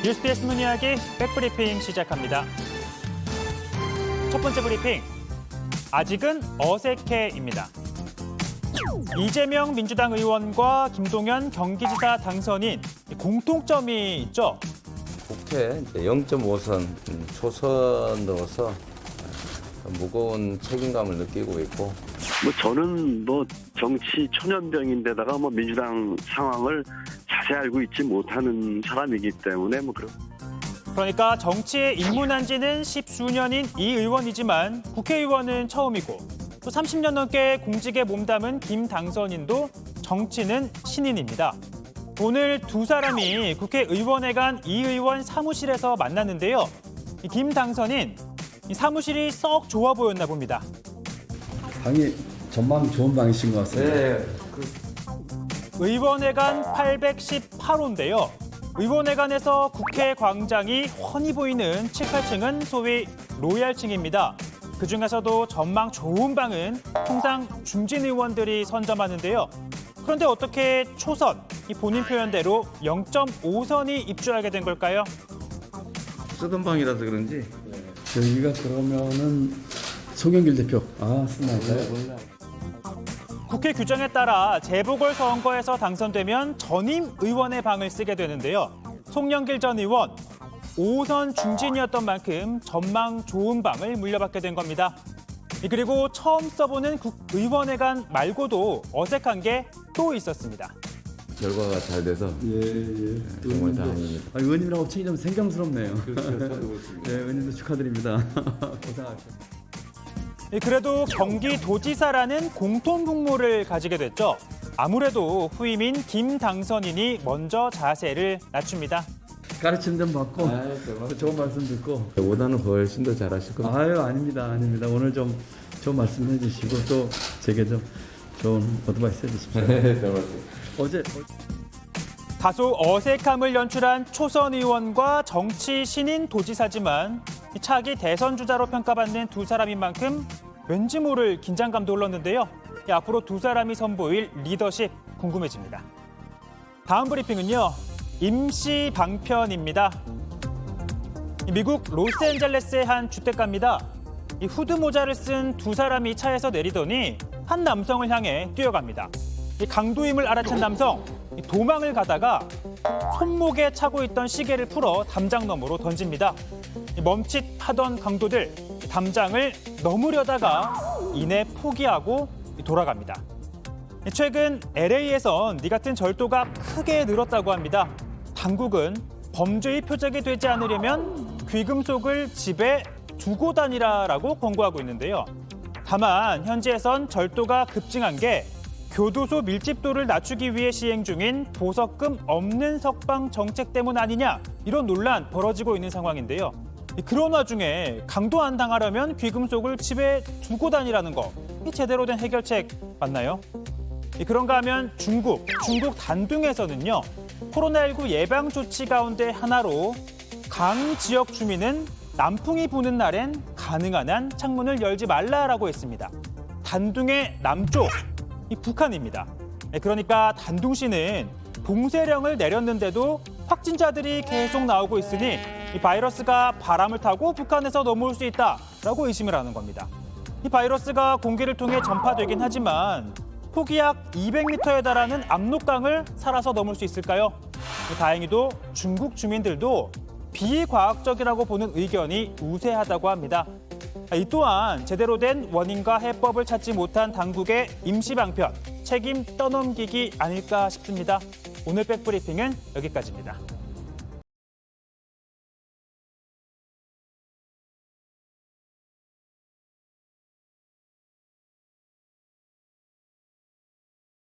뉴스데이 신문 이야기 백브리핑 시작합니다. 첫 번째 브리핑, 아직은 어색해입니다. 이재명 민주당 의원과 김동연 경기지사 당선인 공통점이 있죠. 국회 0.5선 초선으로서 무거운 책임감을 느끼고 있고 저는 정치 초년병인데다가 민주당 상황을 자세히 알고 있지 못하는 사람이기 때문에 그러니까 정치에 입문한 지는 10수년인 이 의원이지만 국회의원은 처음이고 또 30년 넘게 공직에 몸담은 김 당선인도 정치는 신인입니다. 오늘 두 사람이 국회의원에 간 이 의원 사무실에서 만났는데요. 김 당선인, 사무실이 썩 좋아 보였나 봅니다. 방이 전망 좋은 방이신 것 같습니다. 네. 의원회관 818호인데요. 의원회관에서 국회 광장이 훤히 보이는 7, 8층은 소위 로얄층입니다. 그중에서도 전망 좋은 방은 통상 중진 의원들이 선점하는데요. 그런데 어떻게 초선, 본인 표현대로 0.5선이 입주하게 된 걸까요? 쓰던 방이라서 그런지 저희가 그러면은 송영길 대표 쓰나요? 국회 규정에 따라 재보궐선거에서 당선되면 전임 의원의 방을 쓰게 되는데요. 송영길 전 의원, 5선 중진이었던 만큼 전망 좋은 방을 물려받게 된 겁니다. 그리고 처음 써보는 국의원회관 말고도 어색한 게 또 있었습니다. 결과가 잘 돼서 정말 다행입니다. 의원님이라고 칭이 좀 생경스럽네요. 네, 의원님도 축하드립니다. 고생하셨습니다. 그래도 경기도지사라는 공통분모를 가지게 됐죠. 아무래도 후임인 김 당선인이 먼저 자세를 낮춥니다. 가르침 좀 받고 좋은 말씀 듣고. 보다는 훨씬 더 잘하실 겁니다. 아닙니다. 오늘 좀 좋은 말씀 해주시고 또 제게 좀 좋은 어드바이스 해주십시오. 어제 다소 어색함을 연출한 초선 의원과 정치 신인 도지사지만 차기 대선 주자로 평가받는 두 사람인 만큼 왠지 모를 긴장감도 흘렀는데요. 앞으로 두 사람이 선보일 리더십 궁금해집니다. 다음 브리핑은요. 임시 방편입니다. 미국 로스앤젤레스의 한 주택가입니다. 이 후드 모자를 쓴 두 사람이 차에서 내리더니 한 남성을 향해 뛰어갑니다. 이 강도임을 알아챈 남성, 도망을 가다가 손목에 차고 있던 시계를 풀어 담장 너머로 던집니다. 멈칫하던 강도들, 담장을 넘으려다가 이내 포기하고 돌아갑니다. 최근 LA에선 이 같은 절도가 크게 늘었다고 합니다. 당국은 범죄의 표적이 되지 않으려면 귀금속을 집에 두고 다니라라고 권고하고 있는데요. 다만 현지에선 절도가 급증한 게 교도소 밀집도를 낮추기 위해 시행 중인 보석금 없는 석방 정책 때문 아니냐, 이런 논란 벌어지고 있는 상황인데요. 그런 와중에 강도 안 당하려면 귀금속을 집에 두고 다니라는 거, 제대로 된 해결책 맞나요? 그런가 하면 중국 단둥에서는요, 코로나19 예방 조치 가운데 하나로 강 지역 주민은 남풍이 부는 날엔 가능한 한 창문을 열지 말라라고 했습니다. 단둥의 남쪽, 북한입니다. 그러니까 단둥시는 봉쇄령을 내렸는데도 확진자들이 계속 나오고 있으니 이 바이러스가 바람을 타고 북한에서 넘어올 수 있다라고 의심을 하는 겁니다. 이 바이러스가 공기를 통해 전파되긴 하지만 폭이 약 200m에 달하는 압록강을 살아서 넘을 수 있을까요? 다행히도 중국 주민들도 비과학적이라고 보는 의견이 우세하다고 합니다. 이 또한 제대로 된 원인과 해법을 찾지 못한 당국의 임시방편, 책임 떠넘기기 아닐까 싶습니다. 오늘 백브리핑은 여기까지입니다.